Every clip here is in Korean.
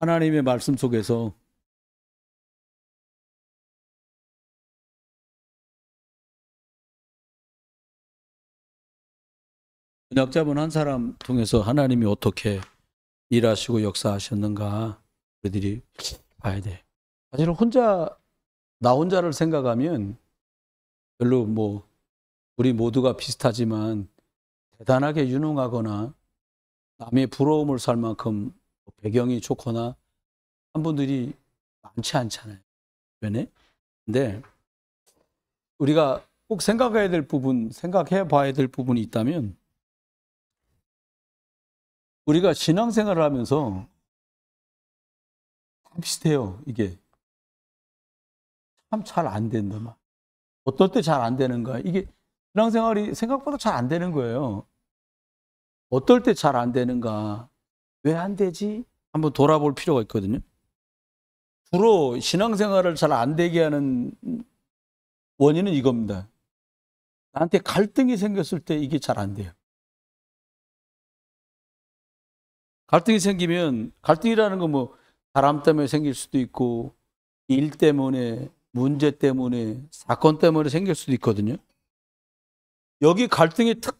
하나님의 말씀 속에서 언약자분 한 사람 통해서 하나님이 어떻게 일하시고 역사하셨는가 우리들이 봐야 돼. 사실 나 혼자를 생각하면 별로 우리 모두가 비슷하지만 대단하게 유능하거나 남의 부러움을 살 만큼 배경이 좋거나 한 분들이 많지 않잖아요. 근데 우리가 꼭 생각해 봐야 될 부분이 있다면 우리가 신앙생활을 하면서 다 비슷해요. 이게 참 잘 안 된다. 어떨 때 잘 안 되는가. 이게 신앙생활이 생각보다 잘 안 되는 거예요. 어떨 때 잘 안 되는가. 왜 안 되지? 한번 돌아볼 필요가 있거든요. 주로 신앙생활을 잘 안 되게 하는 원인은 이겁니다. 나한테 갈등이 생겼을 때 이게 잘 안 돼요. 갈등이 생기면, 갈등이라는 건 사람 때문에 생길 수도 있고, 일 때문에, 문제 때문에, 사건 때문에 생길 수도 있거든요. 여기 갈등이 탁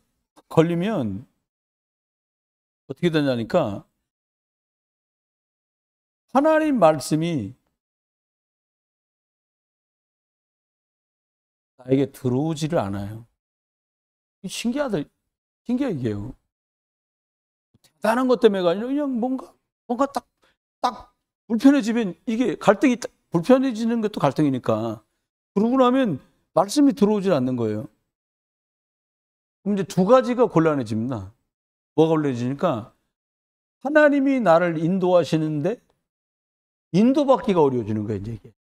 걸리면 어떻게 되냐니까 하나님 말씀이 나에게 들어오지를 않아요. 신기해 이게요. 대단한 것 때문에가 아니라 그냥 뭔가 딱 불편해지면 이게 갈등이 불편해지는 것도 갈등이니까 그러고 나면 말씀이 들어오질 않는 거예요. 그럼 이제 두 가지가 곤란해집니다. 뭐가 곤란해지니까 하나님이 나를 인도하시는데 인도받기가 어려워지는 거예요. 이제 이게.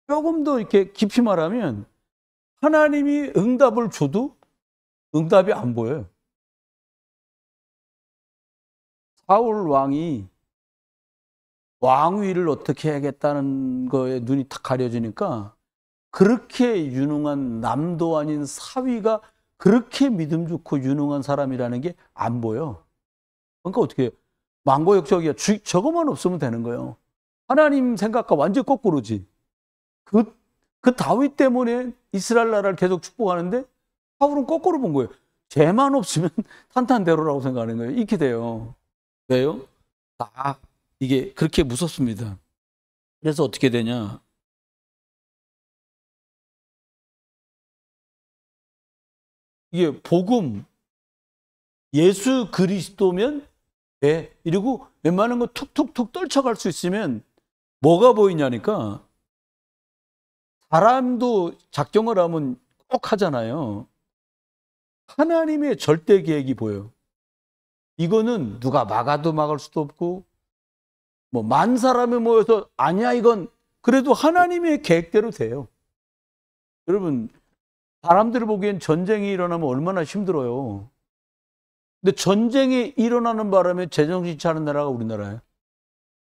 조금 더 이렇게 깊이 말하면 하나님이 응답을 줘도 응답이 안 보여요. 사울 왕이 왕위를 어떻게 해야겠다는 거에 눈이 탁 가려지니까 그렇게 유능한 남도 아닌 사위가 그렇게 믿음 좋고 유능한 사람이라는 게 안 보여. 그러니까 어떻게 망고역적이야. 저것만 없으면 되는 거예요. 하나님 생각과 완전 거꾸로지. 그 다윗 때문에 이스라엘 나라를 계속 축복하는데 사울은 거꾸로 본 거예요. 죄만 없으면 탄탄대로라고 생각하는 거예요. 이렇게 돼요. 왜요? 이게 그렇게 무섭습니다. 그래서 어떻게 되냐? 이게 복음, 예수 그리스도면 돼. 이러고 웬만한 거 툭툭툭 떨쳐갈 수 있으면 뭐가 보이냐니까 사람도 작정을 하면 꼭 하잖아요. 하나님의 절대 계획이 보여요. 이거는 누가 막아도 막을 수도 없고 만 사람이 모여서 아니야 이건 그래도 하나님의 계획대로 돼요. 여러분 사람들이 보기엔 전쟁이 일어나면 얼마나 힘들어요. 근데 전쟁이 일어나는 바람에 제정신 차리는 나라가 우리나라예요.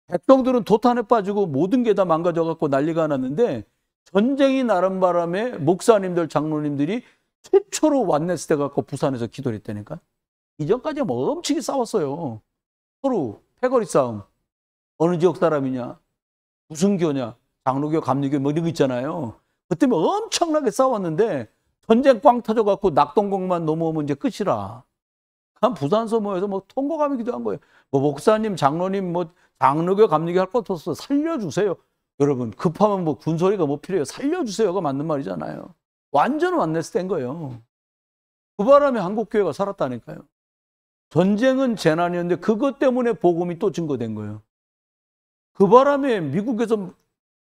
백성들은 도탄에 빠지고 모든 게 다 망가져갖고 난리가 났는데 전쟁이 나는 바람에 목사님들 장로님들이 최초로 완네스 돼 갖고 부산에서 기도를 했다니까. 이전까지 엄청나게 싸웠어요. 서로 패거리 싸움. 어느 지역 사람이냐, 무슨 교냐, 장로교, 감리교 이런 거 있잖아요. 그때 엄청나게 싸웠는데 전쟁 꽝 터져갖고 낙동강만 넘어오면 이제 끝이라. 한 부산서 모여서 통곡하며 기도한 거예요. 목사님, 장로님, 장로교, 감리교 할 것도 없어. 살려주세요. 여러분 급하면 군소리가 필요해요. 살려주세요가 맞는 말이잖아요. 완전 완네스 된 거예요. 그 바람에 한국교회가 살았다니까요. 전쟁은 재난이었는데 그것 때문에 복음이 또 증거된 거예요. 그 바람에 미국에서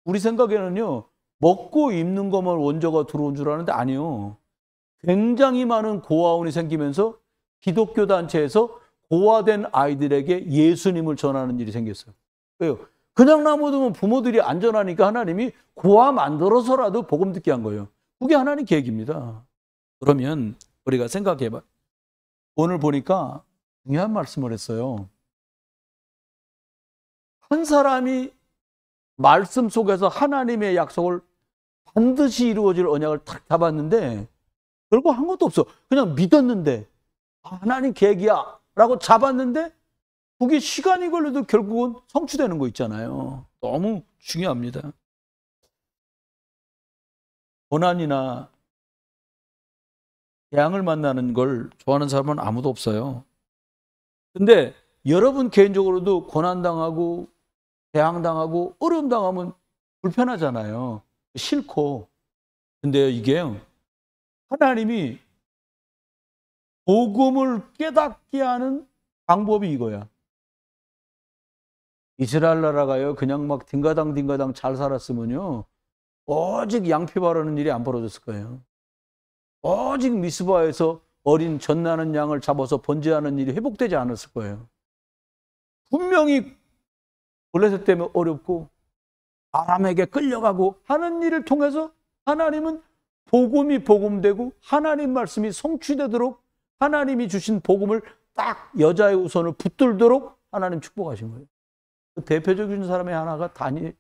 우리 생각에는요. 먹고 입는 것만 원조가 들어온 줄 아는데 아니요. 굉장히 많은 고아원이 생기면서 기독교 단체에서 고아된 아이들에게 예수님을 전하는 일이 생겼어요. 왜요? 그냥 놔두면 부모들이 안전하니까 하나님이 고아 만들어서라도 복음 듣게 한 거예요. 그게 하나님 계획입니다. 그러면 우리가 생각해봐. 오늘 보니까 중요한 말씀을 했어요. 한 사람이 말씀 속에서 하나님의 약속을 반드시 이루어질 언약을 탁 잡았는데 결국 한 것도 없어. 그냥 믿었는데 하나님 계획이야 라고 잡았는데 그게 시간이 걸려도 결국은 성취되는 거 있잖아요. 너무 중요합니다. 고난이나 재앙을 만나는 걸 좋아하는 사람은 아무도 없어요. 근데 여러분 개인적으로도 고난당하고 재앙당하고 어려움당하면 불편하잖아요. 싫고. 근데요, 이게요, 하나님이 복음을 깨닫게 하는 방법이 이거야. 이스라엘 나라가요, 그냥 막 딩가당 잘 살았으면요, 오직 양피 바르는 일이 안 벌어졌을 거예요. 오직 미스바에서 어린 젖나는 양을 잡아서 번제하는 일이 회복되지 않았을 거예요. 분명히 블레셋 때문에 어렵고 아람에게 끌려가고 하는 일을 통해서 하나님은 복음이 복음되고 하나님 말씀이 성취되도록 하나님이 주신 복음을 딱 여자의 우선을 붙들도록 하나님 축복하신 거예요. 그 대표적인 사람의 하나가 다니엘.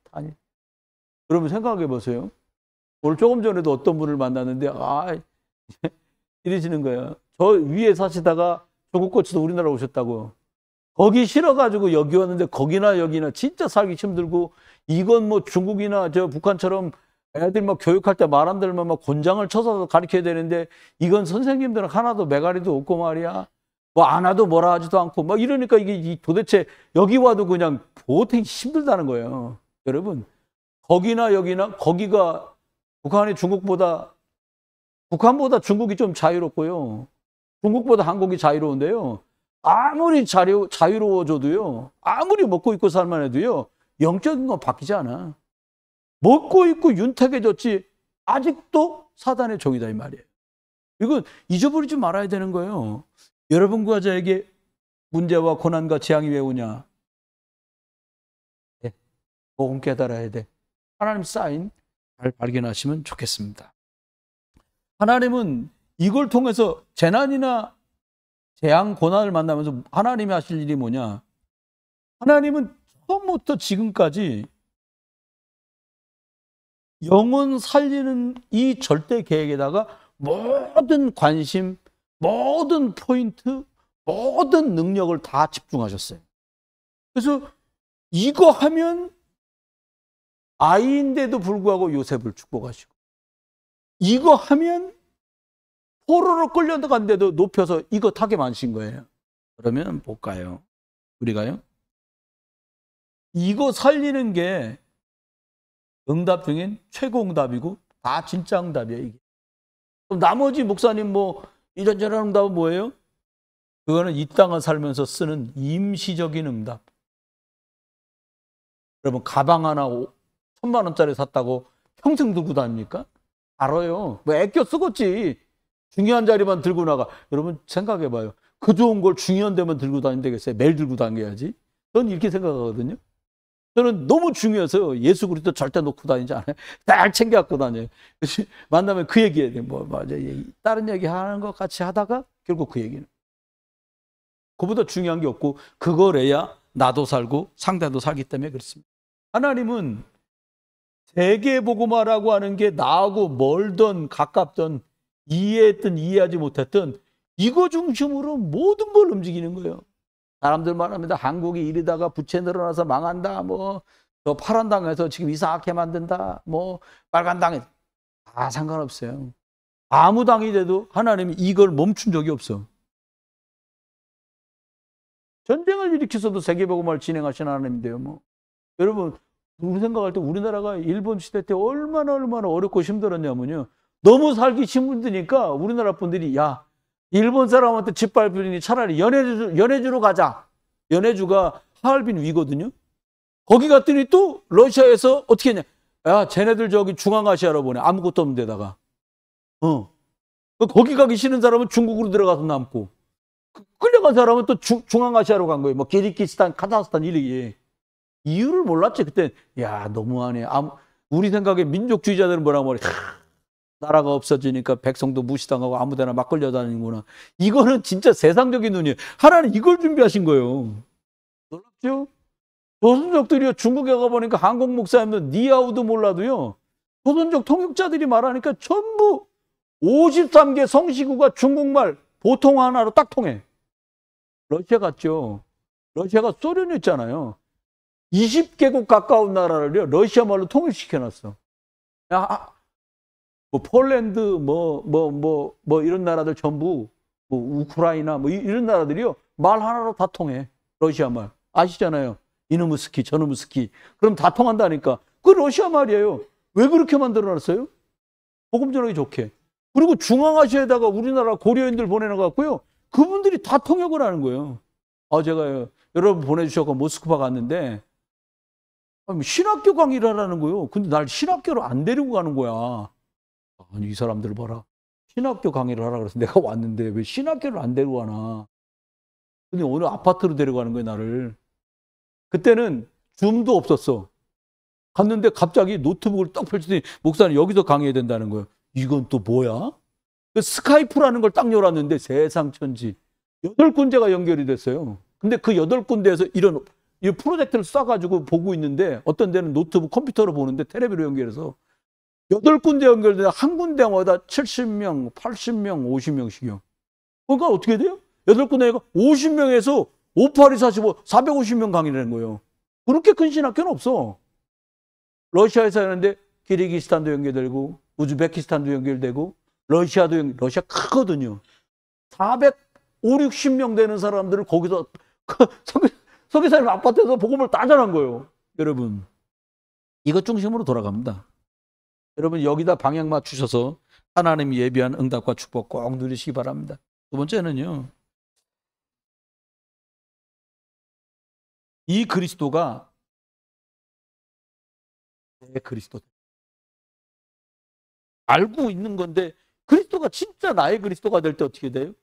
여러분 생각해 보세요. 오늘 조금 전에도 어떤 분을 만났는데 이러시는 거예요. 저 위에 사시다가 조국 거쳐서 우리나라 오셨다고요. 거기 싫어가지고 여기 왔는데 거기나 여기나 진짜 살기 힘들고, 이건 뭐 중국이나 저 북한처럼 애들 막 교육할 때 말 안 들으면 막 곤장을 쳐서 가르쳐야 되는데, 이건 선생님들은 하나도 매가리도 없고 말이야. 뭐 안 와도 뭐라 하지도 않고 막 이러니까 이게 도대체 여기 와도 그냥 보통 힘들다는 거예요. 여러분, 거기나 여기나 거기가 북한보다 중국이 좀 자유롭고요. 중국보다 한국이 자유로운데요. 아무리 자유로워져도요, 아무리 먹고 입고 살만 해도요, 영적인 건 바뀌지 않아. 먹고 입고 윤택해졌지 아직도 사단의 종이다 이 말이에요. 이건 잊어버리지 말아야 되는 거예요. 여러분과 저에게 문제와 고난과 재앙이 왜 오냐? 네, 복음 깨달아야 돼. 하나님 사인 잘 발견하시면 좋겠습니다. 하나님은 이걸 통해서 재난이나 재앙, 고난을 만나면서 하나님이 하실 일이 뭐냐? 하나님은 처음부터 지금까지 영혼 살리는 이 절대 계획에다가 모든 관심, 모든 포인트, 모든 능력을 다 집중하셨어요. 그래서 이거 하면 아이인데도 불구하고 요셉을 축복하시고, 이거 하면 포로로 끌려간데도 높여서 이거 타게 만드신 거예요. 그러면 볼까요? 우리가요, 이거 살리는 게 응답 중엔 최고 응답이고 다 진짜 응답이에요, 이게. 그럼 나머지 목사님 뭐 이런저런 응답은 뭐예요? 그거는 이 땅을 살면서 쓰는 임시적인 응답. 여러분, 가방 하나 1,000만 원짜리 샀다고 평생 들고 다닙니까? 알아요. 뭐 애껴 쓰겠지. 중요한 자리만 들고 나가. 여러분 생각해봐요. 그 좋은 걸 중요한 데만 들고 다니면 되겠어요? 매일 들고 다녀야지. 저는 이렇게 생각하거든요. 저는 너무 중요해서 예수 그리스도 절대 놓고 다니지 않아요. 잘 챙겨 갖고 다녀요. 만나면 그 얘기해야 돼. 뭐 맞아. 다른 얘기 하는 것 같이 하다가 결국 그 얘기는. 그보다 중요한 게 없고, 그걸 해야 나도 살고 상대도 살기 때문에 그렇습니다. 하나님은 세계복음화라고 하는 게 나하고 멀던 가깝던 이해했든 이해하지 못했던 이거 중심으로 모든 걸 움직이는 거예요. 사람들 말합니다. 한국이 이러다가 부채 늘어나서 망한다. 뭐 저 파란 당에서 지금 이상하게 만든다. 뭐 빨간 당에 다 상관없어요. 아무 당이 돼도 하나님이 이걸 멈춘 적이 없어. 전쟁을 일으켜서도 세계복음화를 진행하신 하나님인데요. 뭐 여러분, 우리 생각할 때 우리나라가 일본 시대 때 얼마나 어렵고 힘들었냐면요, 너무 살기 힘드니까 우리나라 분들이 야, 일본 사람한테 짓밟으니 차라리 연해주로 가자. 연해주가 하얼빈 위거든요. 거기 갔더니 또 러시아에서 어떻게 했냐? 야, 쟤네들 저기 중앙아시아로 보내. 아무것도 없는 데다가. 거기 가기 싫은 사람은 중국으로 들어가서 남고, 끌려간 사람은 또 중앙아시아로 간 거예요. 뭐 키르기스탄, 카자흐스탄 이렇게. 이유를 몰랐지 그때. 야, 너무하네. 우리 생각에 민족주의자들은 뭐라고 말해? 나라가 없어지니까 백성도 무시당하고 아무데나 막 끌려다니는구나. 이거는 진짜 세상적인 눈이에요. 하나님 이걸 준비하신 거예요. 놀랍죠? 조선족들이요, 중국에 가보니까 한국 목사님들 니아우도 몰라도요, 조선족 통역자들이 말하니까 전부 53개 성시구가 중국말 보통 하나로 딱 통해. 러시아 같죠. 러시아가 소련이었잖아요. 20개국 가까운 나라를 러시아 말로 통일시켜놨어. 야, 뭐 폴란드, 이런 나라들 전부, 뭐 우크라이나, 뭐 이런 나라들이요. 말 하나로 다 통해. 러시아 말. 아시잖아요. 이놈의 스키, 저놈의 스키. 그럼 다 통한다니까. 그 러시아 말이에요. 왜 그렇게 만들어놨어요? 복음 전하기 좋게. 그리고 중앙아시아에다가 우리나라 고려인들 보내놔갖고요. 그분들이 다 통역을 하는 거예요. 제가 여러분 보내주셔서 모스크바 갔는데, 신학교 강의를 하라는 거예요. 근데 날 신학교로 안 데리고 가는 거야. 아니, 이 사람들 봐라. 신학교 강의를 하라 그래서 내가 왔는데 왜 신학교를 안 데리고 가나. 근데 오늘 아파트로 데려가는 거예요, 나를. 그때는 줌도 없었어. 갔는데 갑자기 노트북을 딱 펼치더니 목사님 여기서 강의해야 된다는 거예요. 이건 또 뭐야? 그 스카이프라는 걸 딱 열었는데 세상 천지 8군데가 연결이 됐어요. 근데 그 8군데에서 이런 이 프로젝트를 쏴가지고 보고 있는데 어떤 데는 노트북 컴퓨터로 보는데 테레비로 연결해서 8군데 연결돼 한 군데마다 70명, 80명, 50명씩이요. 그러니까 어떻게 돼요? 8군데가 50명에서 58, 2, 45, 450명 강의를 하는 거예요. 그렇게 큰 신학교는 없어. 러시아에서 하는데 키르기스탄도 연결되고 우즈베키스탄도 연결되고 러시아도 러시아 크거든요. 450, 60명 되는 사람들을 거기서 서기사님 아파트에서 복음을 다 전한 거예요. 여러분, 이것 중심으로 돌아갑니다. 여러분, 여기다 방향 맞추셔서 하나님이 예비한 응답과 축복 꼭 누리시기 바랍니다. 두 번째는요, 이 그리스도가 내 그리스도. 알고 있는 건데 그리스도가 진짜 나의 그리스도가 될 때 어떻게 돼요?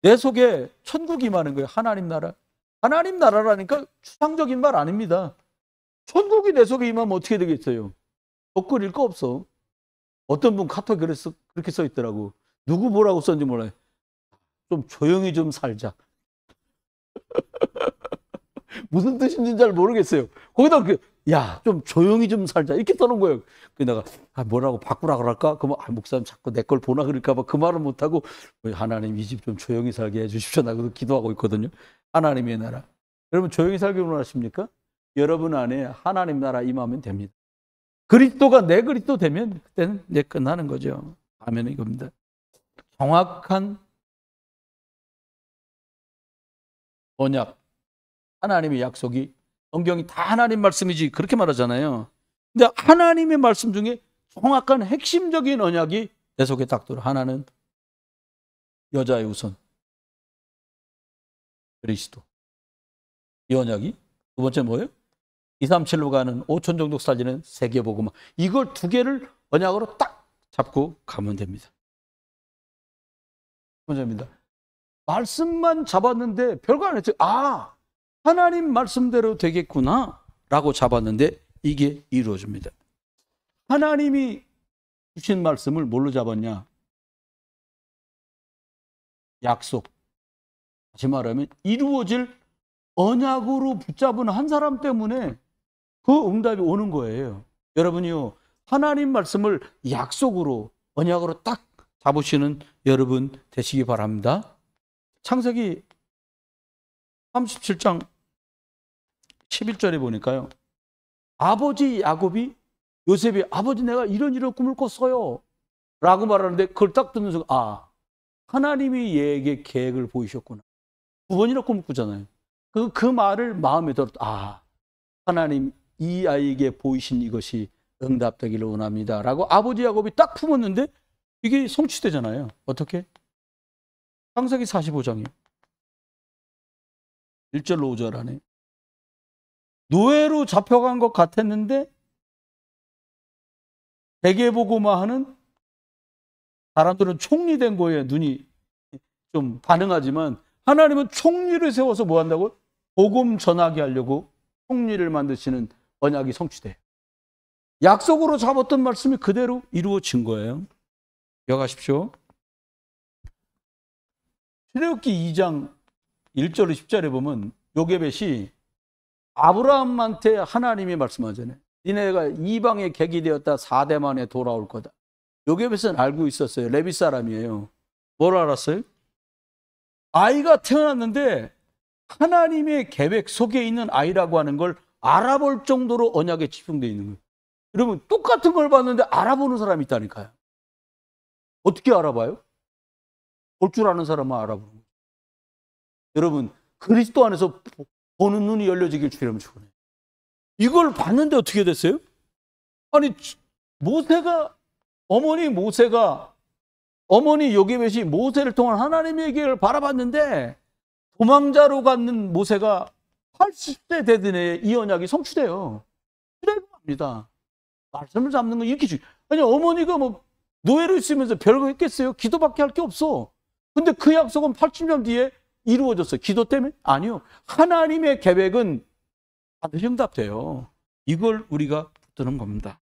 내 속에 천국이 임하는 거예요. 하나님 나라. 하나님 나라라니까 추상적인 말 아닙니다. 천국이 내 속에 임하면 어떻게 되겠어요? 덧거릴 거 없어. 어떤 분 카톡에 그렇게 써 있더라고. 누구 뭐라고 썼는지 몰라요. 좀 조용히 좀 살자. 무슨 뜻인지는 잘 모르겠어요. 거기다 좀 조용히 좀 살자 이렇게 써놓은 거예요. 그래서 내가 뭐라고 바꾸라 그럴까? 그러면 목사님 자꾸 내 걸 보나 그럴까 봐 그 말을 못하고 하나님 이 집 좀 조용히 살게 해주십시오. 나 그래서 기도하고 있거든요. 하나님의 나라. 여러분 조용히 살기 원하십니까? 여러분 안에 하나님 나라 임하면 됩니다. 그리스도가 내 그리스도 되면 그때는 이제 끝나는 거죠. 아멘 이겁니다. 정확한 언약, 하나님의 약속이 성경이 다 하나님 말씀이지 그렇게 말하잖아요. 근데 하나님의 말씀 중에 정확한 핵심적인 언약이 내 속에 딱 들어. 하나는 여자의 우선 그리스도. 이 언약이 두 번째 뭐예요? 237로 가는 5천 정도 살리는 세계복음. 이걸 두 개를 언약으로 딱 잡고 가면 됩니다. 두 번째입니다. 말씀만 잡았는데 별거 안 했어요. 하나님 말씀대로 되겠구나 라고 잡았는데 이게 이루어집니다. 하나님이 주신 말씀을 뭘로 잡았냐? 약속. 다시 말하면 이루어질 언약으로 붙잡은 한 사람 때문에 그 응답이 오는 거예요. 여러분이요, 하나님 말씀을 약속으로 언약으로 딱 잡으시는 여러분 되시기 바랍니다. 창세기 37장 11절에 보니까요. 아버지 야곱이 요셉이 아버지 내가 이런 꿈을 꿨어요 라고 말하는데 그걸 딱 듣는 순간 하나님이 얘에게 계획을 보이셨구나. 두 번이나 꿈을 꾸잖아요. 그 말을 마음에 들었다. 하나님 이 아이에게 보이신 이것이 응답되기를 원합니다 라고 아버지 야곱이 딱 품었는데 이게 성취되잖아요. 어떻게? 창세기 45장이요. 1절로 5절 안에 노예로 잡혀간 것 같았는데 대개보고마하는 사람들은 총리된 거에 눈이 좀 반응하지만 하나님은 총리를 세워서 뭐 한다고? 복음 전하게 하려고 총리를 만드시는 언약이 성취돼요. 약속으로 잡았던 말씀이 그대로 이루어진 거예요. 기억하십시오. 출애굽기 2장 1절 10절에 보면 요게벳이 아브라함한테 하나님이 말씀하잖아요. 니네가 이방의 객이 되었다 4대 만에 돌아올 거다. 요게벳은 알고 있었어요. 레위 사람이에요. 뭘 알았어요? 아이가 태어났는데 하나님의 계획 속에 있는 아이라고 하는 걸 알아볼 정도로 언약에 집중되어 있는 거예요. 여러분, 똑같은 걸 봤는데 알아보는 사람이 있다니까요. 어떻게 알아봐요? 볼 줄 아는 사람만 알아보는 거예요. 여러분, 그리스도 안에서 보는 눈이 열려지길 주님을 축원해요. 이걸 봤는데 어떻게 됐어요? 아니, 어머니 요게벳이 모세를 통한 하나님의 계획을 바라봤는데 도망자로 갔는 모세가 80세 되던 해에 이 언약이 성취돼요. 출애굽합니다. 말씀을 잡는 건 이렇게 아니, 어머니가 뭐 노예로 있으면서 별거 했겠어요? 기도밖에 할 게 없어. 근데 그 약속은 80년 뒤에 이루어졌어요. 기도 때문에? 아니요. 하나님의 계획은 반드시 응답돼요. 이걸 우리가 붙드는 겁니다.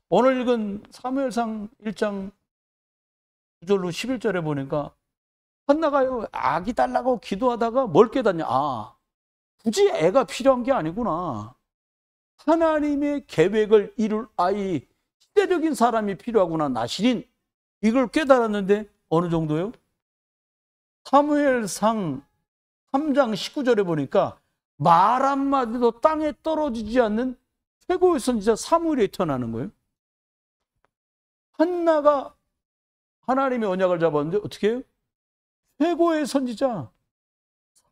오늘 읽은 사무엘상 1장 9절로 11절에 보니까 한나가요, 아기 달라고 기도하다가 뭘 깨닫냐? 아, 굳이 애가 필요한 게 아니구나. 하나님의 계획을 이룰 아이, 시대적인 사람이 필요하구나. 나시린. 이걸 깨달았는데 어느 정도요? 사무엘상 3장 19절에 보니까 말 한마디도 땅에 떨어지지 않는 최고의 선지자 사무엘이 태어나는 거예요. 한나가 하나님의 언약을 잡았는데 어떻게 해요? 최고의 선지자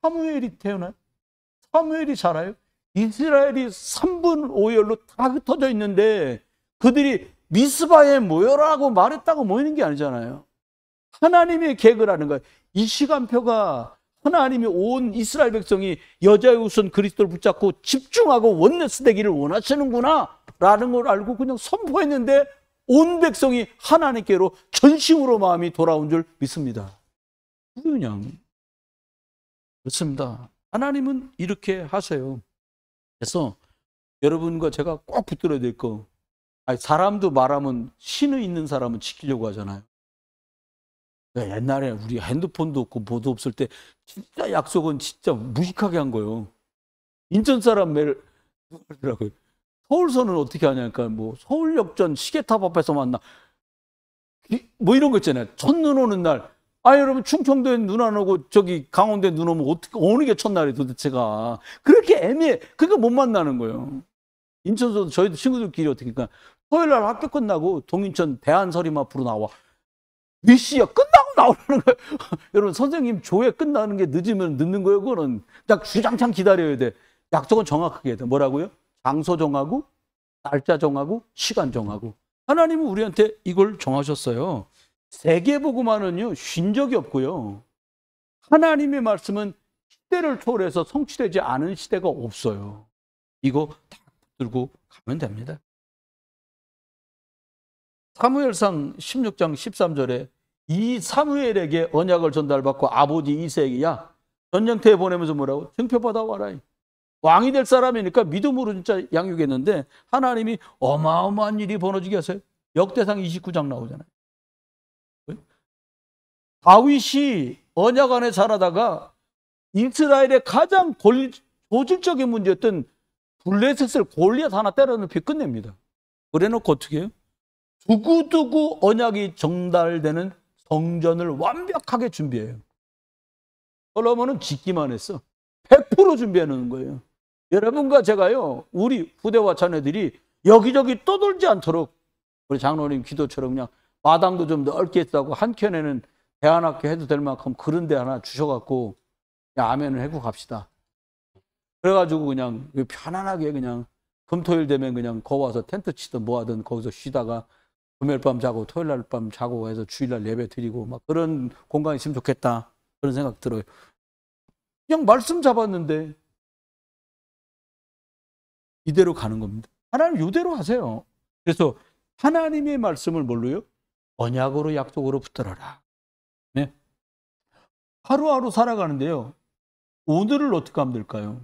사무엘이 태어나요. 사무엘이 자라요. 이스라엘이 3분 5열로 다 흩어져 있는데 그들이 미스바에 모여라고 말했다고 모이는 게 아니잖아요. 하나님의 계획을 하는 거예요. 이 시간표가 하나님이 온 이스라엘 백성이 여자의 우선 그리스도를 붙잡고 집중하고 원내스 되기를 원하시는구나 라는 걸 알고 그냥 선포했는데 온 백성이 하나님께로 전심으로 마음이 돌아온 줄 믿습니다. 그냥 그렇습니다. 하나님은 이렇게 하세요. 그래서 여러분과 제가 꼭 붙들어야 될 거, 사람도 말하면 신의 있는 사람은 지키려고 하잖아요. 옛날에 우리 핸드폰도 없고 뭐도 없을 때 진짜 약속은 진짜 무식하게 한 거예요. 인천 사람 매일 그러더라고요. 서울서는 어떻게 하냐니까 뭐 서울역전 시계탑 앞에서 만나 뭐 이런 거 있잖아요. 첫눈 오는 날. 여러분 충청도에 눈 안 오고 저기 강원도에 눈 오면 어떻게 어느 게 첫날이 도대체가 그렇게 애매해. 그러니까 못 만나는 거예요. 인천서도 저희도 친구들끼리 어떻게 그러니까 토요일 날 학교 끝나고 동인천 대한서림 앞으로 나와. 몇 시야? 끝나고 나오는 거예요. 여러분 선생님 조회 끝나는 게 늦으면 늦는 거예요. 그거는 딱 주장창 기다려야 돼. 약속은 정확하게 해야 돼. 뭐라고요? 장소 정하고 날짜 정하고 시간 정하고. 하나님은 우리한테 이걸 정하셨어요. 세계복음화는요 쉰 적이 없고요. 하나님의 말씀은 시대를 초월해서 성취되지 않은 시대가 없어요. 이거 다 들고 가면 됩니다. 사무엘상 16장 13절에 이 사무엘에게 언약을 전달받고 아버지 이새에게 야 전쟁터에 보내면서 뭐라고? 증표받아 와라. 왕이 될 사람이니까 믿음으로 진짜 양육했는데 하나님이 어마어마한 일이 벌어지게 하세요. 역대상 29장 나오잖아요. 다윗이 언약 안에 자라다가 이스라엘의 가장 고질적인 문제였던 블레셋을 골리앗 하나 때려넣기 끝냅니다. 그래놓고 어떻게 해요? 두고두고 언약이 전달되는 성전을 완벽하게 준비해요. 솔로몬은 짓기만 했어. 100% 준비해놓는 거예요. 여러분과 제가요, 우리 후대와 자녀들이 여기저기 떠돌지 않도록 우리 장로님 기도처럼 그냥 마당도 좀 넓게 했다고 한켠에는 대안학교 해도 될 만큼 그런 데 하나 주셔갖고 그냥 아멘을 해고 갑시다. 그래가지고 그냥 편안하게 그냥 금토일 되면 그냥 거 와서 텐트 치든 뭐 하든 거기서 쉬다가 금요일 밤 자고 토요일 날 밤 자고 해서 주일날 예배 드리고 막 그런 공간이 있으면 좋겠다. 그런 생각 들어요. 그냥 말씀 잡았는데 이대로 가는 겁니다. 하나님 이대로 하세요. 그래서 하나님의 말씀을 뭘로요? 언약으로 약속으로 붙들어라. 네. 하루하루 살아가는데요. 오늘을 어떻게 하면 될까요?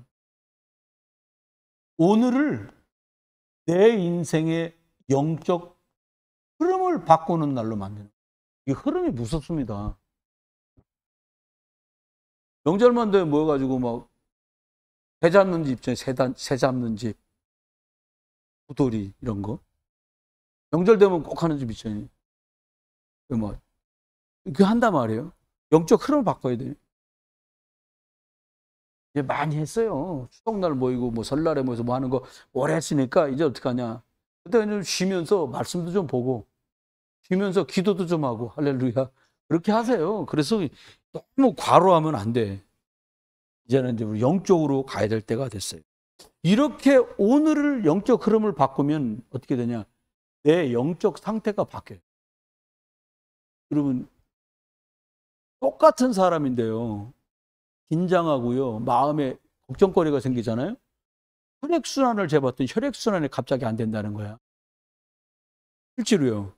오늘을 내 인생의 영적 흐름을 바꾸는 날로 만드는. 이 흐름이 무섭습니다. 명절만 되면 모여가지고 막 새 잡는 집 있잖아요. 새 잡는 집, 부돌이 이런 거. 명절 되면 꼭 하는 집 있잖아요. 뭐 이렇게 한단 말이에요. 영적 흐름을 바꿔야 돼요. 이제 많이 했어요. 추석날 모이고 뭐 설날에 모여서 뭐 하는 거 오래 했으니까 이제 어떡하냐. 그때 좀 쉬면서 말씀도 좀 보고 쉬면서 기도도 좀 하고 할렐루야. 그렇게 하세요. 그래서 너무 과로하면 안 돼. 이제는 이제 우리 영적으로 가야 될 때가 됐어요. 이렇게 오늘을 영적 흐름을 바꾸면 어떻게 되냐? 내 영적 상태가 바뀌어요. 여러분, 똑같은 사람인데요. 긴장하고요. 마음에 걱정거리가 생기잖아요. 혈액순환을 재봤더니 혈액순환이 갑자기 안 된다는 거야. 실제로요.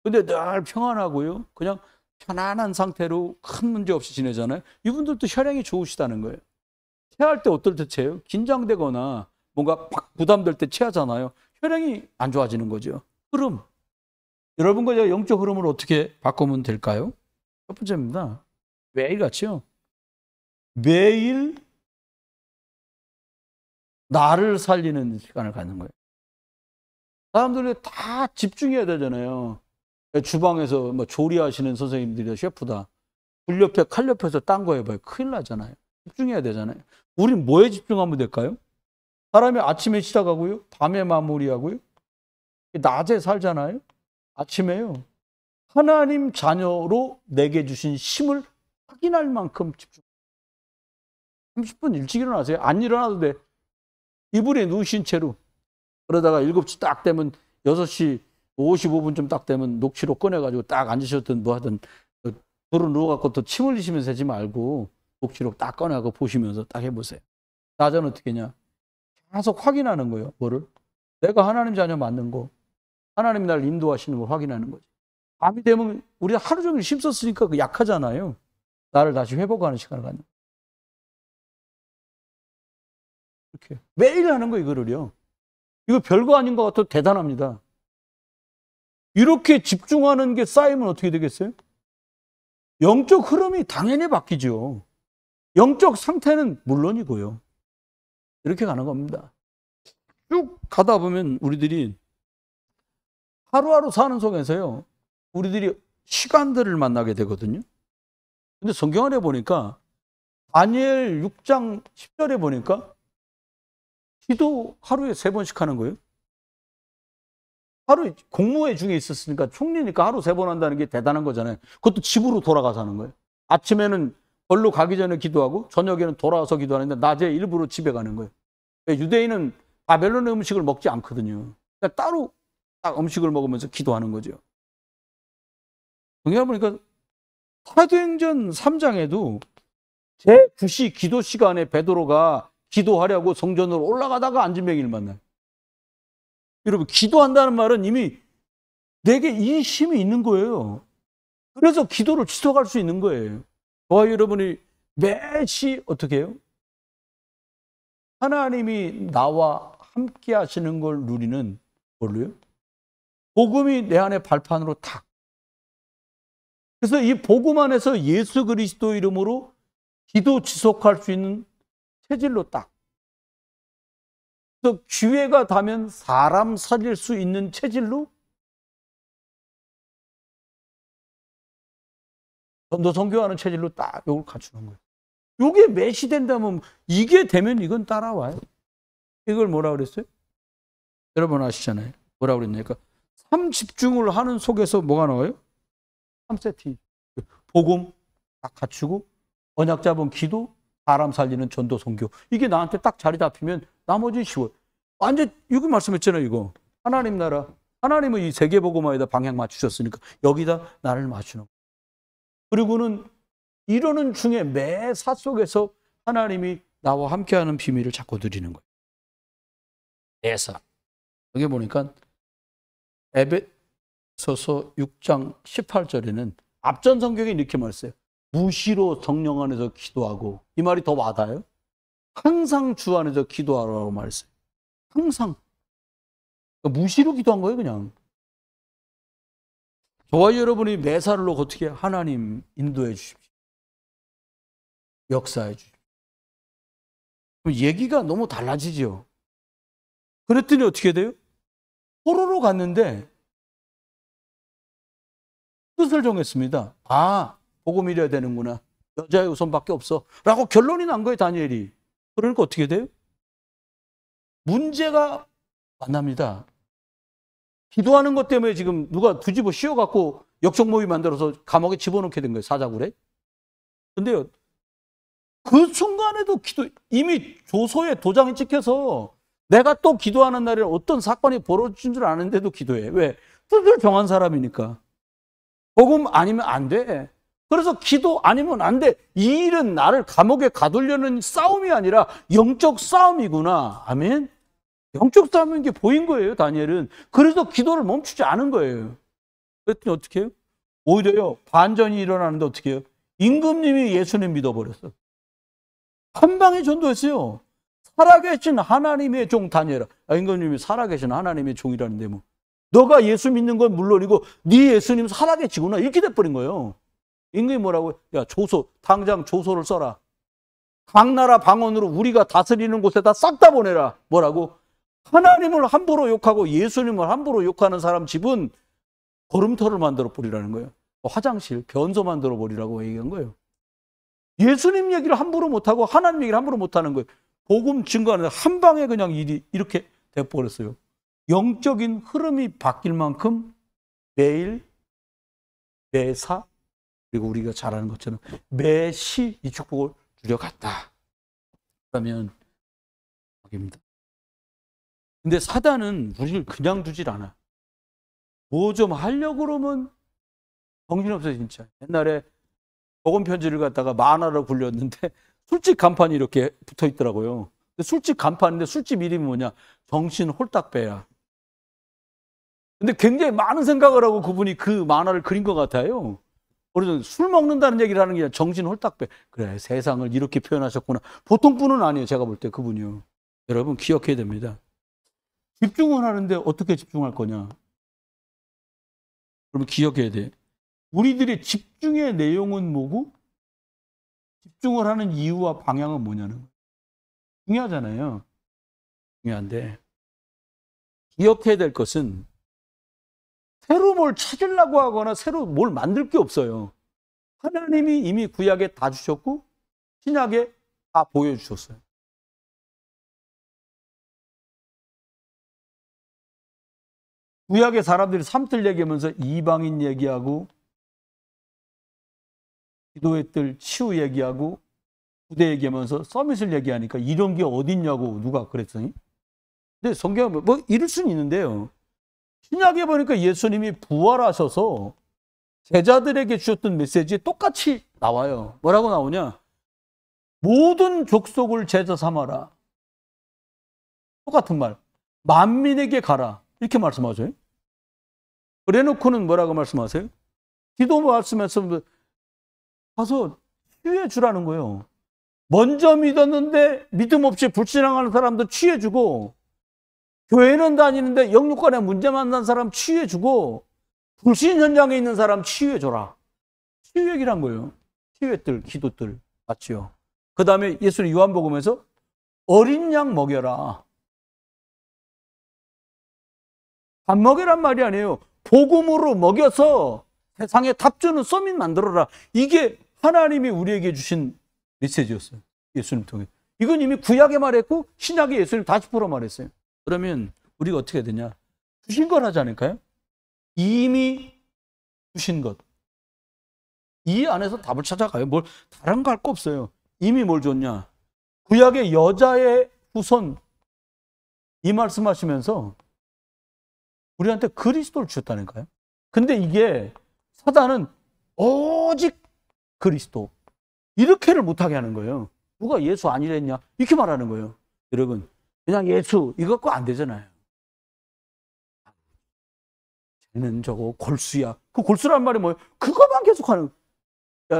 근데 늘 평안하고요. 그냥 편안한 상태로 큰 문제 없이 지내잖아요. 이분들도 혈액이 좋으시다는 거예요. 체할 때 어떨 때 체해요? 긴장되거나 뭔가 팍 부담될 때 체하잖아요. 혈액이 안 좋아지는 거죠. 흐름. 여러분과 제가 영적 흐름을 어떻게 바꾸면 될까요? 첫 번째입니다. 매일같이요. 매일 나를 살리는 시간을 갖는 거예요. 사람들이 다 집중해야 되잖아요. 주방에서 뭐 조리하시는 선생님들이 셰프다. 불 옆에 칼 옆에서 딴 거 해봐요. 큰일 나잖아요. 집중해야 되잖아요. 우린 뭐에 집중하면 될까요? 사람이 아침에 시작하고요. 밤에 마무리하고요. 낮에 살잖아요. 아침에요. 하나님 자녀로 내게 주신 힘을 확인할 만큼 집중. 30분 일찍 일어나세요. 안 일어나도 돼. 이불에 누우신 채로. 그러다가 7시 딱 되면 6시 55분쯤 딱 되면 녹취록 꺼내가지고 딱 앉으셨든 뭐 하든 도로 누워갖고 또 침 흘리시면서 하지 말고 녹취록 딱 꺼내갖고 보시면서 딱 해보세요. 낮에는 어떻게 했냐? 계속 확인하는 거예요. 뭐를? 내가 하나님 자녀 맞는 거. 하나님이 나를 인도하시는 걸 확인하는 거지. 밤이 되면 우리가 하루 종일 힘썼으니까 그 약하잖아요. 나를 다시 회복하는 시간을 갖는 거예요. 이렇게 매일 하는 거 이거를요. 이거 별거 아닌 것 같아도 대단합니다. 이렇게 집중하는 게 쌓이면 어떻게 되겠어요? 영적 흐름이 당연히 바뀌죠. 영적 상태는 물론이고요. 이렇게 가는 겁니다. 쭉 가다 보면 우리들이 하루하루 사는 속에서요. 우리들이 시간들을 만나게 되거든요. 근데 성경 안에 보니까 다니엘 6장 10절에 보니까 기도 하루에 3번씩 하는 거예요. 하루 공무회 중에 있었으니까 총리니까 하루 3번 한다는 게 대단한 거잖아요. 그것도 집으로 돌아가서 하는 거예요. 아침에는 벌로 가기 전에 기도하고 저녁에는 돌아와서 기도하는데 낮에 일부러 집에 가는 거예요. 유대인은 바벨론의 음식을 먹지 않거든요. 그러니까 따로 딱 음식을 먹으면서 기도하는 거죠. 성경에 보니까 사도행전 3장에도 제9시 기도 시간에 베드로가 기도하려고 성전으로 올라가다가 안진뱅이를 만나요. 여러분, 기도한다는 말은 이미 내게 이 힘이 있는 거예요. 그래서 기도를 지속할 수 있는 거예요. 저와 여러분이 매시 어떻게 해요? 하나님이 나와 함께 하시는 걸 누리는 뭘로요? 복음이 내 안에 발판으로 탁. 그래서 이 복음 안에서 예수 그리스도 이름으로 기도 지속할 수 있는 체질로 딱. 또 기회가 닿으면 사람 살릴 수 있는 체질로 전도 선교하는 체질로 딱 이걸 갖추는 거예요. 이게 매시된다면 이게 되면 이건 따라와요. 이걸 뭐라 그랬어요? 여러분 아시잖아요. 뭐라 그랬냐니까 3집중을 하는 속에서 뭐가 나와요? 3세트. 복음 딱 갖추고 언약 잡은 기도, 사람 살리는 전도 선교. 이게 나한테 딱 자리 잡히면 나머지 쉬워요. 완전 이거 말씀했잖아요. 이거 하나님 나라. 하나님은 이 세계복음화에다 방향 맞추셨으니까 여기다 나를 맞추는 거예요. 그리고는 이러는 중에 매사 속에서 하나님이 나와 함께하는 비밀을 자꾸 드리는 거예요. 매사. 여기 보니까 에베소서 6장 18절에는 앞전 성경에 이렇게 말했어요. 무시로 성령 안에서 기도하고. 이 말이 더 와닿아요. 항상 주 안에서 기도하라고 말했어요. 항상. 그러니까 무시로 기도한 거예요, 그냥. 저와 여러분이 매사를 놓고 어떻게 하나님 인도해 주십시오. 역사해 주십시오. 그럼 얘기가 너무 달라지죠. 그랬더니 어떻게 돼요? 포로로 갔는데 뜻을 정했습니다. 아, 복음 이래야 되는구나. 여자의 후손밖에 없어. 라고 결론이 난 거예요, 다니엘이. 그러니까 어떻게 돼요? 문제가 만납니다. 기도하는 것 때문에 지금 누가 뒤집어 씌워갖고 역적 모임 만들어서 감옥에 집어넣게 된 거예요, 사자굴에. 근데요, 그 순간에도 이미 조서에 도장이 찍혀서 내가 또 기도하는 날에 어떤 사건이 벌어진 줄 아는데도 기도해. 왜? 뜻을 정한 사람이니까. 복음 아니면 안 돼. 그래서 기도 아니면 안 돼. 이 일은 나를 감옥에 가두려는 싸움이 아니라 영적 싸움이구나. 아멘? 영적 싸움인 게 보인 거예요, 다니엘은. 그래서 기도를 멈추지 않은 거예요. 그랬더니 어떻게 해요? 오히려요, 반전이 일어나는데 어떻게 해요? 임금님이 예수님 믿어버렸어. 한 방에 전도했어요. 살아계신 하나님의 종 다니엘아. 임금님이 살아계신 하나님의 종이라는데 뭐. 너가 예수 믿는 건 물론이고 네 예수님 살아계시구나. 이렇게 돼버린 거예요. 임금이 뭐라고? 야, 조소, 당장 조소를 써라. 각 나라 방언으로 우리가 다스리는 곳에다 싹 다 보내라. 뭐라고? 하나님을 함부로 욕하고 예수님을 함부로 욕하는 사람 집은 걸음터를 만들어 버리라는 거예요. 화장실, 변소 만들어 버리라고 얘기한 거예요. 예수님 얘기를 함부로 못하고 하나님 얘기를 함부로 못하는 거예요. 복음 증거하는데 한 방에 그냥 일이 이렇게 돼버렸어요. 영적인 흐름이 바뀔 만큼 매일, 매사, 그리고 우리가 잘 아는 것처럼 매시 이 축복을 줄여갔다. 그러면 입니다. 근데 사단은 우리를 그냥 두질 않아. 뭐 좀 하려고 그러면 정신없어요, 진짜. 옛날에 복음 편지를 갖다가 만화로 굴렸는데 술집 간판이 이렇게 붙어 있더라고요. 술집 간판인데 술집 이름이 뭐냐? 정신 홀딱 빼야. 근데 굉장히 많은 생각을 하고 그분이 그 만화를 그린 것 같아요. 그래서 술 먹는다는 얘기를 하는 게 아니라 정신 홀딱 빼. 그래, 세상을 이렇게 표현하셨구나. 보통 분은 아니에요, 제가 볼 때 그분이요. 여러분 기억해야 됩니다. 집중을 하는데 어떻게 집중할 거냐? 그러면 기억해야 돼. 우리들의 집중의 내용은 뭐고? 집중을 하는 이유와 방향은 뭐냐는 거예요. 중요하잖아요. 중요한데 기억해야 될 것은 새로 뭘 찾으려고 하거나 새로 뭘 만들 게 없어요. 하나님이 이미 구약에 다 주셨고 신약에 다 보여주셨어요. 구약의 사람들이 삶들 얘기하면서 이방인 얘기하고 기도의 뜰 치유 얘기하고 부대 얘기하면서 서밋을 얘기하니까 이런 게 어딨냐고 누가 그랬더니. 근데 성경에 뭐 이럴 수는 있는데요. 신약에 보니까 예수님이 부활하셔서 제자들에게 주셨던 메시지에 똑같이 나와요. 뭐라고 나오냐? 모든 족속을 제자 삼아라. 똑같은 말. 만민에게 가라. 이렇게 말씀하세요. 그래놓고는 뭐라고 말씀하세요? 기도 말씀에서 가서 치유해 주라는 거예요. 먼저 믿었는데 믿음 없이 불신앙하는 사람도 치유해주고, 교회는 다니는데 영육간에 문제 만난 사람 치유해주고, 불신 현장에 있는 사람 치유해줘라. 치유 얘기를 한 거예요. 치유의 뜰, 기도뜰. 맞죠? 그 다음에 예수님 요한복음에서 어린 양 먹여라. 밥 먹여란 말이 아니에요. 복음으로 먹여서 세상에 답 주는 서밋 만들어라. 이게 하나님이 우리에게 주신 메시지였어요. 예수님 통해. 이건 이미 구약에 말했고 신약에 예수님 다시 풀어 말했어요. 그러면 우리가 어떻게 해야 되냐? 주신 걸 하지 않을까요? 이미 주신 것. 이 안에서 답을 찾아가요. 뭘 다른 거 할 거 없어요. 이미 뭘 줬냐? 구약의 여자의 후손 이 말씀하시면서 우리한테 그리스도를 주셨다니까요. 근데 이게 사단은 오직 그리스도 이렇게를 못하게 하는 거예요. 누가 예수 아니랬냐? 이렇게 말하는 거예요. 여러분 그냥 예수 이거 갖고 안 되잖아요. 쟤는 저거 골수야. 그 골수란 말이 뭐예요? 그거만 계속하는. 야,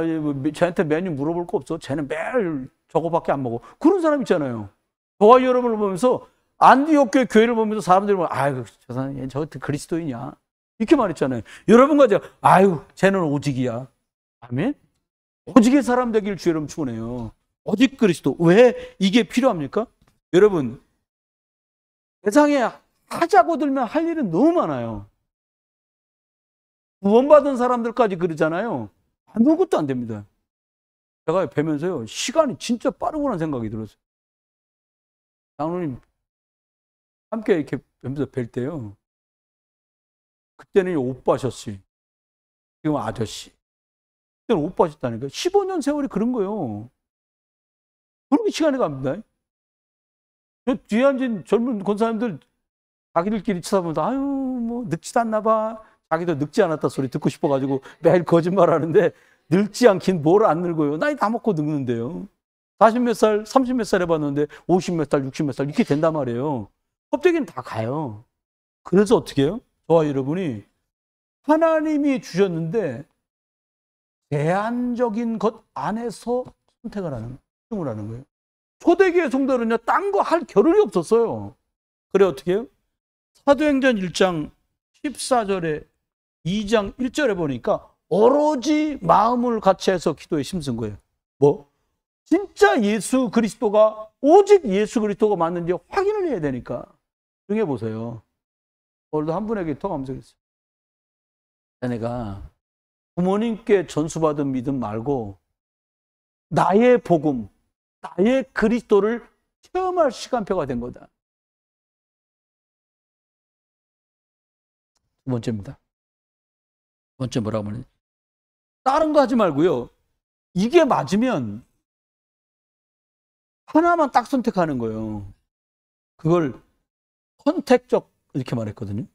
쟤한테 메뉴 물어볼 거 없어? 쟤는 매일 저거밖에 안 먹어. 그런 사람 있잖아요. 저와 여러분을 보면서 안디옥 교회를 보면서 사람들이 뭐 아이고 저 사람 저 그리스도이냐 이렇게 말했잖아요. 여러분과 제가 아유 쟤는 오직이야. 아멘. 오직의 사람 되길 주 여러분 축원해요. 오직 그리스도. 왜 이게 필요합니까? 여러분 세상에 하자고 들면 할 일은 너무 많아요. 구원받은 사람들까지 그러잖아요. 아무것도 안 됩니다. 제가 뵈면서요, 시간이 진짜 빠르구나 생각이 들었어요. 장로님 함께 이렇게 뵈면서 뵐 때요, 그때는 오빠셨지, 지금 아저씨. 그때는 오빠셨다니까. 15년 세월이 그런 거예요. 그렇게 시간이 갑니다. 저 뒤에 앉은 젊은 권사님들 자기들끼리 쳐다보면서, 아유, 뭐, 늙지도 않나 봐. 자기도 늙지 않았다 소리 듣고 싶어가지고 매일 거짓말 하는데, 늙지 않긴 뭘 안 늙어요. 나이 다 먹고 늙는데요. 40 몇 살, 30 몇 살 해봤는데, 50 몇 살, 60 몇 살, 이렇게 된단 말이에요. 껍데기는 다 가요. 그래서 어떻게 해요? 저와 여러분이 하나님이 주셨는데, 제한적인 것 안에서 선택을 하는, 집중을 하는 거예요. 초대교회 성도는요, 딴 거 할 겨를이 없었어요. 그래, 어떻게 해요? 사도행전 1장 14절에 2장 1절에 보니까 오로지 마음을 같이 해서 기도에 힘쓴 거예요. 뭐? 진짜 예수 그리스도가, 오직 예수 그리스도가 맞는지 확인을 해야 되니까. 중에 보세요. 오늘도 한 분에게 통하면서 그랬어요. 내가 부모님께 전수받은 믿음 말고 나의 복음, 나의 그리스도를 체험할 시간표가 된 거다. 두 번째입니다. 두 번째 뭐라고 하냐? 다른 거 하지 말고요. 이게 맞으면 하나만 딱 선택하는 거예요. 그걸 선택적 이렇게 말했거든요.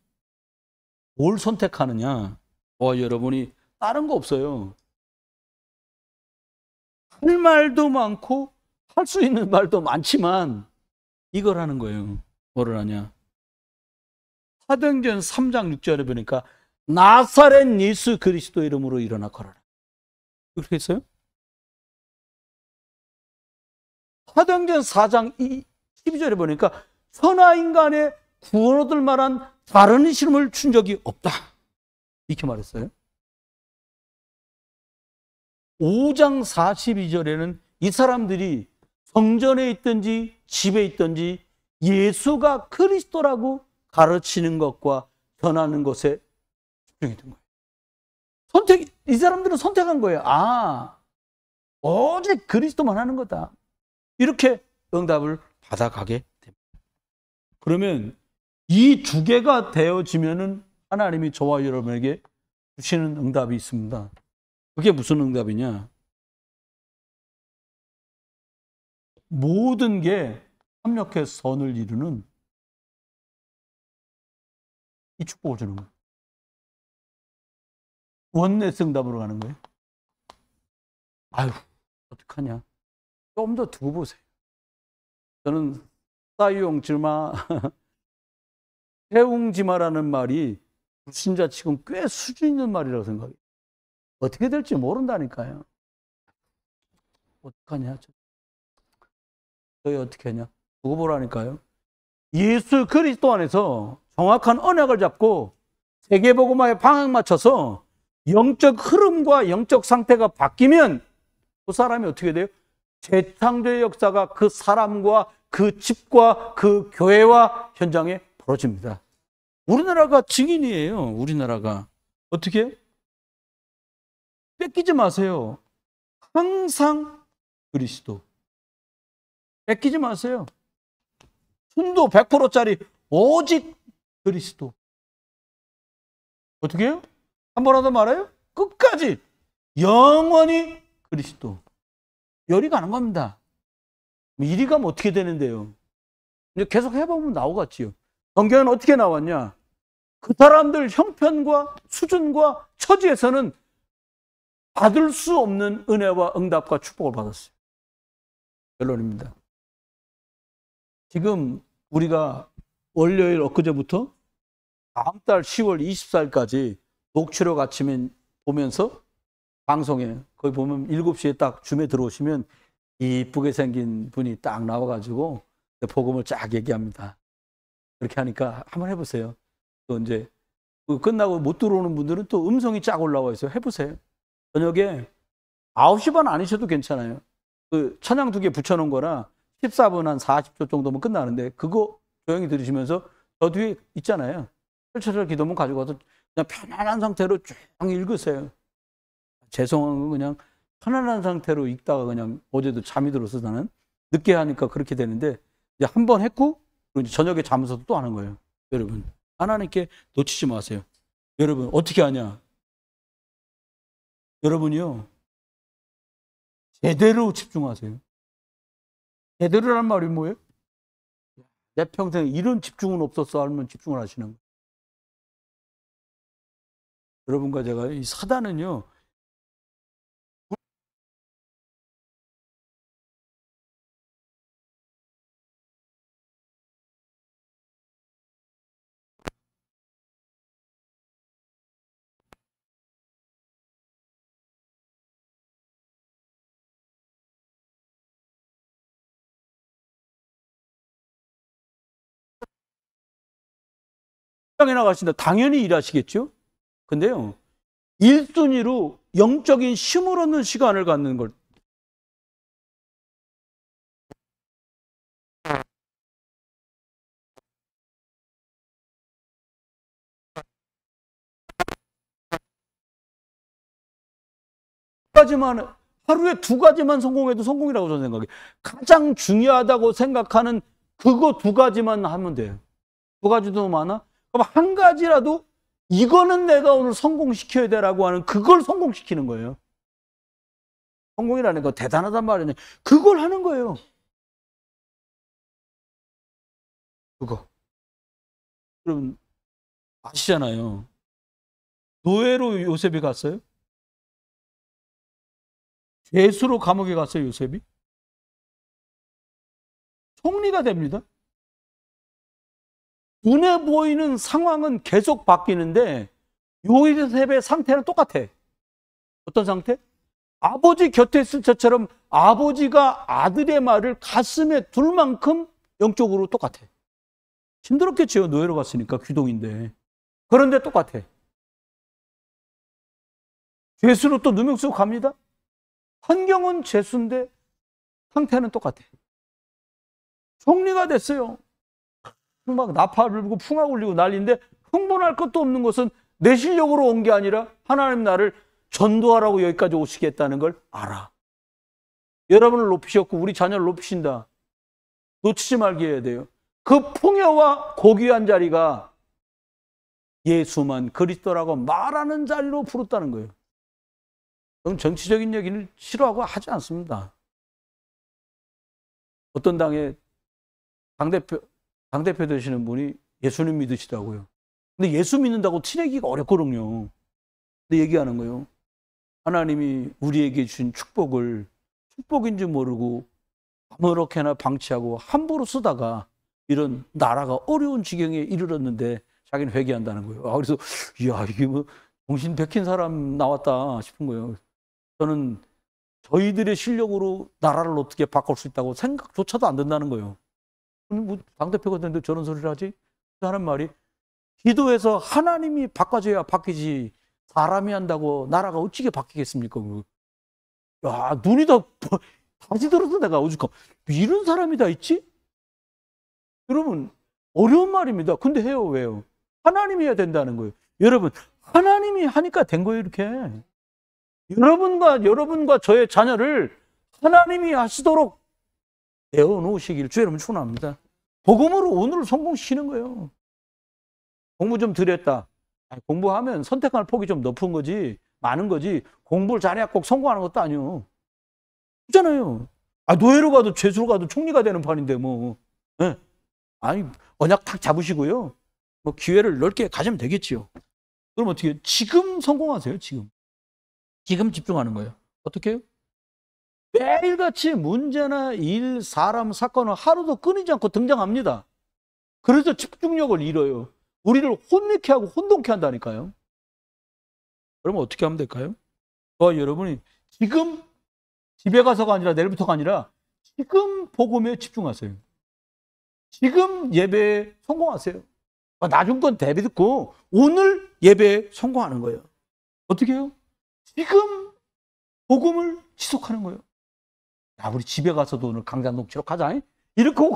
뭘 선택하느냐? 여러분이 다른 거 없어요. 할 말도 많고 할 수 있는 말도 많지만 이걸 하는 거예요. 뭐를 하냐? 사도행전 3장 6절에 보니까 나사렛 예수 그리스도 이름으로 일어나 걸어라. 그렇게 했어요? 사도행전 4장 12절에 보니까 선한 인간의 구원 얻을 만한 다른 이름을 준 적이 없다. 이렇게 말했어요. 5장 42절에는 이 사람들이 성전에 있든지 집에 있든지 예수가 그리스도라고 가르치는 것과 전하는 것에 집중했던 거예요. 이 사람들은 선택한 거예요. 오직 그리스도만 하는 거다. 이렇게 응답을 받아가게 됩니다. 그러면 이 두 개가 되어지면은 하나님이 저와 여러분에게 주시는 응답이 있습니다. 그게 무슨 응답이냐? 모든 게 합력해 선을 이루는 이 축복을 주는 거예요. 원네스 응답으로 가는 거예요. 아유, 어떡하냐. 좀 더 두고 보세요. 저는 사이용지마, 해웅지마라는 말이 불신자 치곤 꽤 수준 있는 말이라고 생각해요. 어떻게 될지 모른다니까요. 어떡하냐. 저희 어떻게 하냐. 두고 보라니까요. 예수 그리스도 안에서 정확한 언약을 잡고 세계복음화에 방향 맞춰서 영적 흐름과 영적 상태가 바뀌면 그 사람이 어떻게 돼요? 재창조의 역사가 그 사람과 그 집과 그 교회와 현장에 벌어집니다. 우리나라가 증인이에요. 우리나라가. 어떻게 해요? 뺏기지 마세요. 항상 그리스도. 뺏기지 마세요. 순도 100%짜리 오직 그리스도. 어떻게 해요? 한 번 하다 말아요? 끝까지 영원히 그리스도. 열이 가는 겁니다. 이리 가면 어떻게 되는데요? 이제 계속 해보면 나오겠지요. 성경은 어떻게 나왔냐? 그 사람들 형편과 수준과 처지에서는 받을 수 없는 은혜와 응답과 축복을 받았어요. 결론입니다. 지금 우리가 월요일 엊그제부터 다음 달 10월 24일까지 녹취록 아침에 보면서 방송에 거기 보면 7시에 딱 줌에 들어오시면 이쁘게 생긴 분이 딱 나와가지고 복음을 쫙 얘기합니다. 그렇게 하니까 한번 해보세요. 또 이제 끝나고 못 들어오는 분들은 또 음성이 쫙 올라와 있어요. 해보세요. 저녁에 9시 반 아니셔도 괜찮아요. 그 찬양 2개 붙여놓은 거나 14분 한 40초 정도면 끝나는데 그거 조용히 들으시면서 저 뒤에 있잖아요. 철철 기도문 가지고 와서 그냥 편안한 상태로 쭉 읽으세요. 죄송한 건 그냥 편안한 상태로 읽다가 그냥 어제도 잠이 들어서 나는 늦게 하니까 그렇게 되는데 이제 한 번 했고 이제 저녁에 자면서도 또 하는 거예요. 여러분 하나님께 놓치지 마세요. 여러분 어떻게 하냐? 여러분이요 제대로 집중하세요. 제대로란 말이 뭐예요? 내 평생 이런 집중은 없었어 하면 집중을 하시는 거예요. 여러분과 제가 이 사단은요 땅에 나가신다. 당연히 일하시겠죠? 근데요 1순위로 영적인 힘을 얻는 시간을 갖는 걸 가지만 하루에 2가지만 성공해도 성공이라고 저는 생각해요. 가장 중요하다고 생각하는 그거 2가지만 하면 돼요. 2가지도 너무 많아? 그럼 1가지라도 이거는 내가 오늘 성공시켜야 돼라고 하는 그걸 성공시키는 거예요. 성공이라는 거 대단하단 말이네. 그걸 하는 거예요. 그거. 여러분 아시잖아요. 노예로 요셉이 갔어요? 죄수로 감옥에 갔어요, 요셉이? 총리가 됩니다. 눈에 보이는 상황은 계속 바뀌는데 요셉의 상태는 똑같아. 어떤 상태? 아버지 곁에 있을 때처럼 아버지가 아들의 말을 가슴에 둘 만큼 영적으로 똑같아. 힘들었겠죠, 노예로 갔으니까 귀동인데. 그런데 똑같아. 죄수로 또 누명 쓰고 갑니다. 환경은 죄수인데 상태는 똑같아. 총리가 됐어요. 막 나팔을 불고 풍악 울리고 난리인데 흥분할 것도 없는 것은 내 실력으로 온 게 아니라 하나님 나를 전도하라고 여기까지 오시겠다는 걸 알아. 여러분을 높이셨고 우리 자녀를 높이신다. 놓치지 말게 해야 돼요. 그 풍요와 고귀한 자리가 예수만 그리스도라고 말하는 자리로 부르다는 거예요. 저는 정치적인 얘기를 싫어하고 하지 않습니다. 어떤 당의 당대표 되시는 분이 예수님 믿으시다고요. 근데 예수 믿는다고 티내기가 어렵거든요. 근데 얘기하는 거예요. 하나님이 우리에게 주신 축복을 축복인 줄 모르고 아무렇게나 방치하고 함부로 쓰다가 이런 나라가 어려운 지경에 이르렀는데 자기는 회개한다는 거예요. 그래서 이야 이게 뭐 정신 백힌 사람 나왔다 싶은 거예요. 저는 저희들의 실력으로 나라를 어떻게 바꿀 수 있다고 생각조차도 안 든다는 거예요. 뭐 당대표가 됐는데 저런 소리를 하지? 하는 말이 기도해서 하나님이 바꿔줘야 바뀌지 사람이 한다고 나라가 어찌게 바뀌겠습니까? 야 눈이 다시 들어서 내가 오죽하면 이런 사람이 다 있지? 여러분 어려운 말입니다. 근데 해요. 왜요? 하나님이 해야 된다는 거예요. 여러분 하나님이 하니까 된 거예요. 이렇게 여러분과 저의 자녀를 하나님이 하시도록 내어놓으시기를 주의 이름으로 축원합니다. 복음으로 오늘을 성공시키는 거예요. 공부 좀 덜 했다. 공부하면 선택할 폭이 좀 높은 거지 많은 거지 공부를 잘해야 꼭 성공하는 것도 아니요. 그렇잖아요. 노예로 가도 죄수로 가도 총리가 되는 판인데 뭐. 네. 아니 언약 탁 잡으시고요. 뭐 기회를 넓게 가지면 되겠지요. 그럼 어떻게 해요? 지금 성공하세요. 지금 집중하는 거예요. 어떻게 해요? 매일같이 문제나 일, 사람, 사건은 하루도 끊이지 않고 등장합니다. 그래서 집중력을 잃어요. 우리를 혼미케 하고 혼동케 한다니까요. 그러면 어떻게 하면 될까요? 여러분이 지금 집에 가서가 아니라 내일부터가 아니라 지금 복음에 집중하세요. 지금 예배에 성공하세요. 나중 건 대비 듣고 오늘 예배에 성공하는 거예요. 어떻게 해요? 지금 복음을 지속하는 거예요. 우리 집에 가서도 오늘 강단 녹취록 하자. 이렇게 하고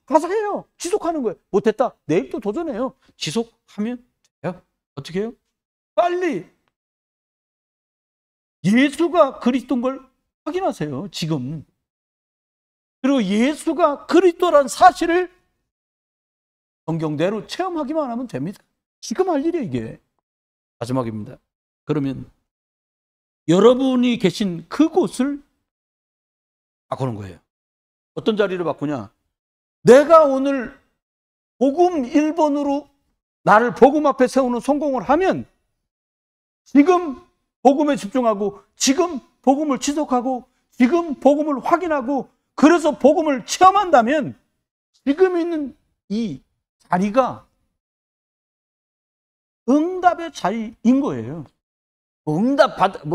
가서 해요. 지속하는 거예요. 못했다. 내일 또 도전해요. 지속하면 돼요. 어떻게 해요? 빨리 예수가 그리스도인 걸 확인하세요. 지금. 그리고 예수가 그리스도란 사실을 성경대로 체험하기만 하면 됩니다. 지금 할 일이에요, 이게. 마지막입니다. 그러면 여러분이 계신 그곳을 바꾸는 거예요. 어떤 자리를 바꾸냐? 내가 오늘 복음 1번으로 나를 복음 앞에 세우는 성공을 하면 지금 복음에 집중하고 지금 복음을 지속하고 지금 복음을 확인하고 그래서 복음을 체험한다면 지금 있는 이 자리가 응답의 자리인 거예요.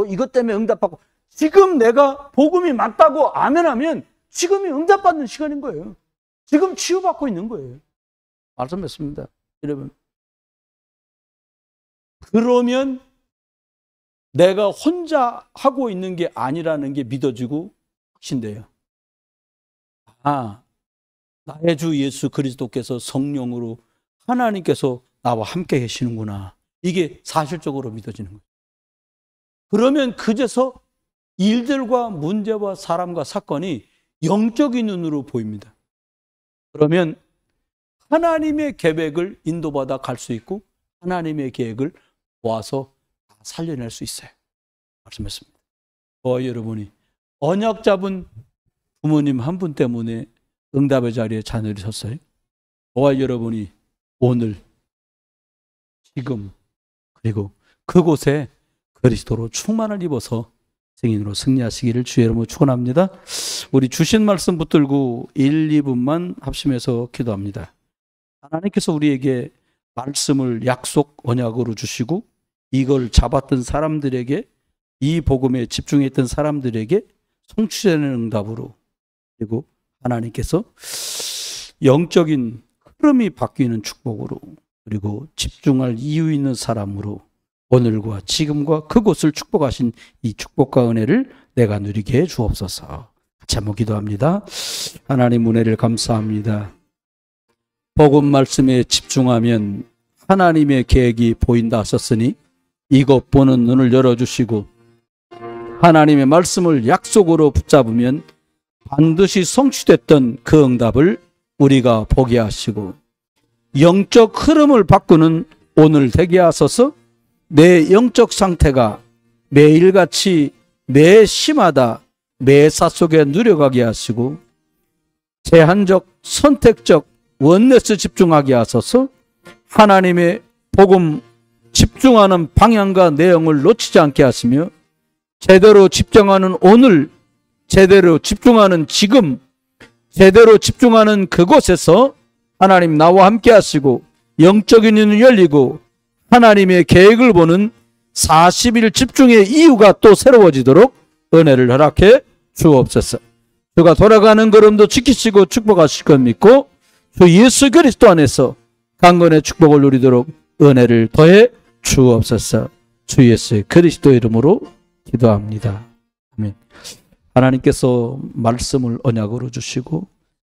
이것 때문에 응답받고 지금 내가 복음이 맞다고 아멘하면 지금이 응답받는 시간인 거예요. 지금 치유받고 있는 거예요. 말씀 맺습니다. 여러분. 그러면 내가 혼자 하고 있는 게 아니라는 게 믿어지고 확신돼요. 아, 나의 주 예수 그리스도께서 성령으로 하나님께서 나와 함께 계시는구나. 이게 사실적으로 믿어지는 거예요. 그러면 그제서 일들과 문제와 사람과 사건이 영적인 눈으로 보입니다. 그러면 하나님의 계획을 인도받아 갈 수 있고 하나님의 계획을 모아서 살려낼 수 있어요. 말씀했습니다. 저와 여러분이 언약 잡은 부모님 한 분 때문에 응답의 자리에 자녀들이 섰어요. 저와 여러분이 오늘 지금 그리고 그곳에 그리스도로 충만을 입어서 증인으로 승리하시기를 주의 이름으로 축원합니다. 우리 주신 말씀 붙들고 1, 2분만 합심해서 기도합니다. 하나님께서 우리에게 말씀을 약속 언약으로 주시고 이걸 잡았던 사람들에게 이 복음에 집중했던 사람들에게 성취되는 응답으로 그리고 하나님께서 영적인 흐름이 바뀌는 축복으로 그리고 집중할 이유 있는 사람으로 오늘과 지금과 그곳을 축복하신 이 축복과 은혜를 내가 누리게 해 주옵소서. 같이 한번 기도합니다. 하나님 은혜를 감사합니다. 복음 말씀에 집중하면 하나님의 계획이 보인다 하셨으니 이것 보는 눈을 열어주시고 하나님의 말씀을 약속으로 붙잡으면 반드시 성취됐던 그 응답을 우리가 보게 하시고 영적 흐름을 바꾸는 오늘 되게 하소서. 내 영적 상태가 매일같이 매 시마다 매사 속에 누려가게 하시고 제한적 선택적 원네스 집중하게 하소서. 하나님의 복음 집중하는 방향과 내용을 놓치지 않게 하시며 제대로 집중하는 오늘, 제대로 집중하는 지금, 제대로 집중하는 그곳에서 하나님 나와 함께 하시고 영적인 눈이 열리고 하나님의 계획을 보는 40일 집중의 이유가 또 새로워지도록 은혜를 허락해 주옵소서. 주가 돌아가는 걸음도 지키시고 축복하실 것 믿고 주 예수 그리스도 안에서 강건의 축복을 누리도록 은혜를 더해 주옵소서. 주 예수 그리스도 이름으로 기도합니다. 아멘. 하나님께서 말씀을 언약으로 주시고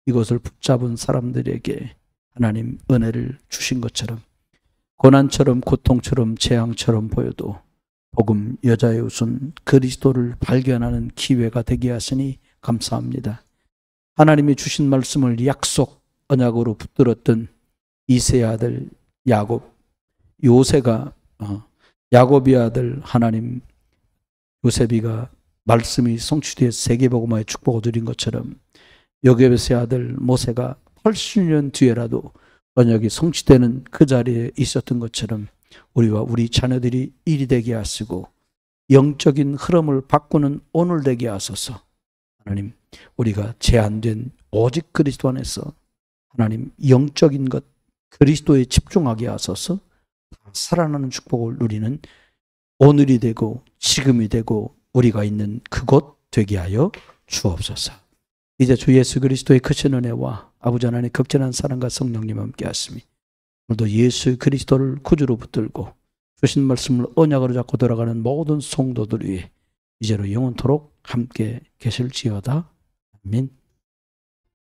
이것을 붙잡은 사람들에게 하나님 은혜를 주신 것처럼 고난처럼 고통처럼 재앙처럼 보여도 복음 여자의 우선 그리스도를 발견하는 기회가 되게 하시니 감사합니다. 하나님이 주신 말씀을 약속 언약으로 붙들었던 이세의 아들 야곱, 요셉가 야곱의 아들 하나님 요셉이가 말씀이 성취되어 세계복음화의 축복을 누린 것처럼 여깄의 아들 모세가 80년 뒤에라도 언약이 성취되는 그 자리에 있었던 것처럼 우리와 우리 자녀들이 일이 되게 하시고 영적인 흐름을 바꾸는 오늘 되게 하소서. 하나님, 우리가 제한된 오직 그리스도 안에서 하나님 영적인 것 그리스도에 집중하게 하소서. 살아나는 축복을 누리는 오늘이 되고 지금이 되고 우리가 있는 그곳 되게 하여 주옵소서. 이제 주 예수 그리스도의 크신 은혜와 아버지 하나님의 극진한 사랑과 성령님 함께 하시니 오늘도 예수 그리스도를 구주로 붙들고 주신 말씀을 언약으로 잡고 돌아가는 모든 성도들 위해 이제로 영원토록 함께 계실지어다. 아멘.